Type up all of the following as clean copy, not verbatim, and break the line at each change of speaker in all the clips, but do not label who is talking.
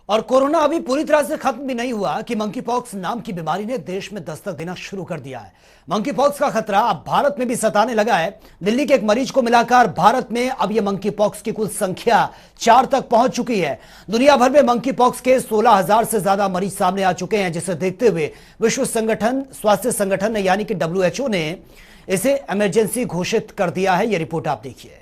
और कोरोना अभी पूरी तरह से खत्म भी नहीं हुआ कि मंकी पॉक्स नाम की बीमारी ने देश में दस्तक देना शुरू कर दिया है। मंकी पॉक्स का खतरा अब भारत में भी सताने लगा है। दिल्ली के एक मरीज को मिलाकर भारत में अब यह मंकी पॉक्स की कुल संख्या 4 तक पहुंच चुकी है। दुनिया भर में मंकी पॉक्स के 16,000 से ज्यादा मरीज सामने आ चुके हैं, जिसे देखते हुए विश्व स्वास्थ्य संगठन यानी कि WHO ने इसे इमरजेंसी घोषित कर दिया है। यह रिपोर्ट आप देखिए।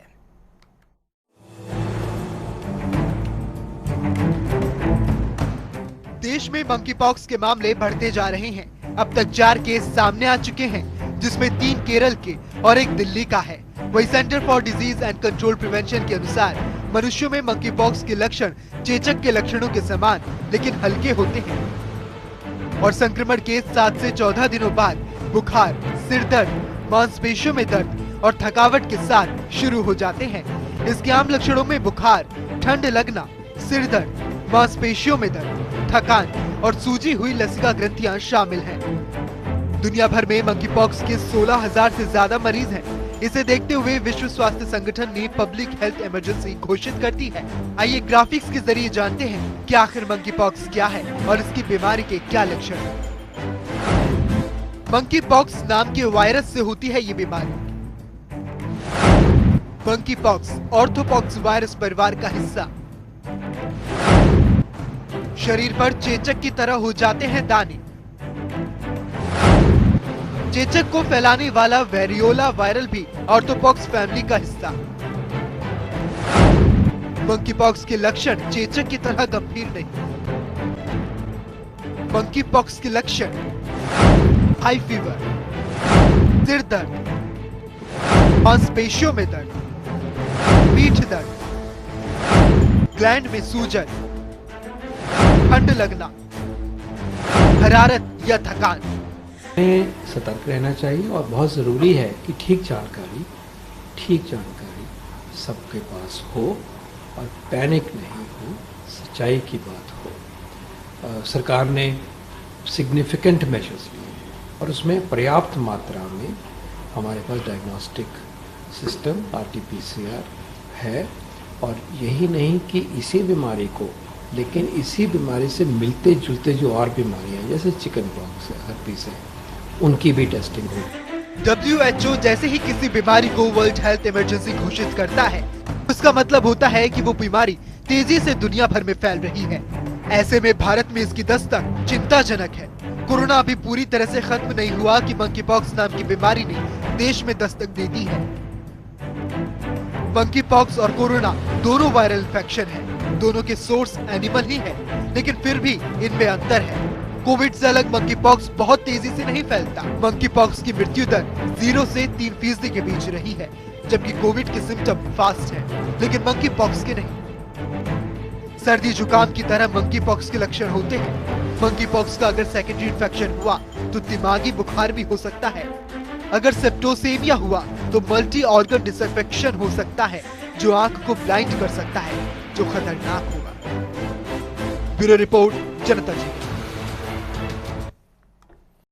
देश में मंकी पॉक्स के मामले बढ़ते जा रहे हैं। अब तक 4 केस सामने आ चुके हैं, जिसमें 3 केरल के और 1 दिल्ली का है। वही centre for disease and control prevention के अनुसार मनुष्यों में मंकी पॉक्स के लक्षण चेचक के लक्षणों के समान लेकिन हल्के होते हैं और संक्रमण के 7 से 14 दिनों बाद बुखार, सिर दर्द, मांसपेशियों में दर्द और थकावट के साथ शुरू हो जाते हैं। इसके आम लक्षणों में बुखार, ठंड लगना, सिर दर्द, मांसपेशियों में दर्द, थकान और सूजी हुई लसिका ग्रंथियां शामिल हैं। दुनिया भर में मंकी पॉक्स के 16,000 से ज्यादा मरीज हैं। इसे देखते हुए विश्व स्वास्थ्य संगठन ने पब्लिक हेल्थ इमरजेंसी घोषित कर दी है। आइए ग्राफिक्स के जरिए जानते हैं कि आखिर मंकी पॉक्स क्या है और इसकी बीमारी के क्या लक्षण हैं। मंकी पॉक्स नाम के वायरस से होती है ये बीमारी। मंकी पॉक्स ऑर्थोपॉक्स वायरस परिवार का हिस्सा। शरीर पर चेचक की तरह हो जाते हैं दाने। चेचक को फैलाने वाला वेरियोला वायरल भी ऑर्थोपॉक्स फैमिली का हिस्सा। मंकी पॉक्स के लक्षण चेचक की तरह गंभीर नहीं। मंकी पॉक्स के लक्षण हाई फीवर, सिर दर्द, मांसपेशियों में दर्द, पीठ दर्द, ग्लैंड में सूजन, ठंड लगना, हरारत या थकान।
हमें सतर्क रहना चाहिए और बहुत ज़रूरी है कि ठीक जानकारी सबके पास हो और पैनिक नहीं हो, सच्चाई की बात हो। सरकार ने सिग्निफिकेंट मेजर्स लिए और उसमें पर्याप्त मात्रा में हमारे पास डायग्नोस्टिक सिस्टम RT-PCR है। और यही नहीं कि इसी बीमारी को, लेकिन इसी बीमारी से मिलते जुलते जो और बीमारियां जैसे चिकन पॉक्स है, हर्पीस है, उनकी भी टेस्टिंग होगी।
WHO जैसे ही किसी बीमारी को वर्ल्ड हेल्थ इमरजेंसी घोषित करता है, उसका मतलब होता है कि वो बीमारी तेजी से दुनिया भर में फैल रही है। ऐसे में भारत में इसकी दस्तक चिंताजनक है। कोरोना अभी पूरी तरह से खत्म नहीं हुआ कि मंकी पॉक्स नाम की बीमारी ने देश में दस्तक दे दी है। मंकी पॉक्स और कोरोना दोनों वायरल इन्फेक्शन है। दोनों के सोर्स एनिमल ही है, लेकिन फिर भी इनमें अंतर है। कोविड से अलग मंकी पॉक्स बहुत तेजी से नहीं फैलता। मंकी पॉक्स की मृत्यु दर 0 से 3% के बीच रही है, जबकि कोविड के सिम्टम फास्ट है, लेकिन मंकी पॉक्स के नहीं। सर्दी जुकाम की तरह मंकी पॉक्स के लक्षण होते हैं। मंकी पॉक्स का अगर सेकेंडरी इन्फेक्शन हुआ तो दिमागी बुखार भी हो सकता है। अगर सेप्टोसेमिया हुआ तो मल्टी ऑर्गन डिसअफेक्शन हो सकता है, जो आंख को ब्लाइंड कर सकता है, जो खतरनाक होगा। ब्यूरो रिपोर्ट, जनता जी।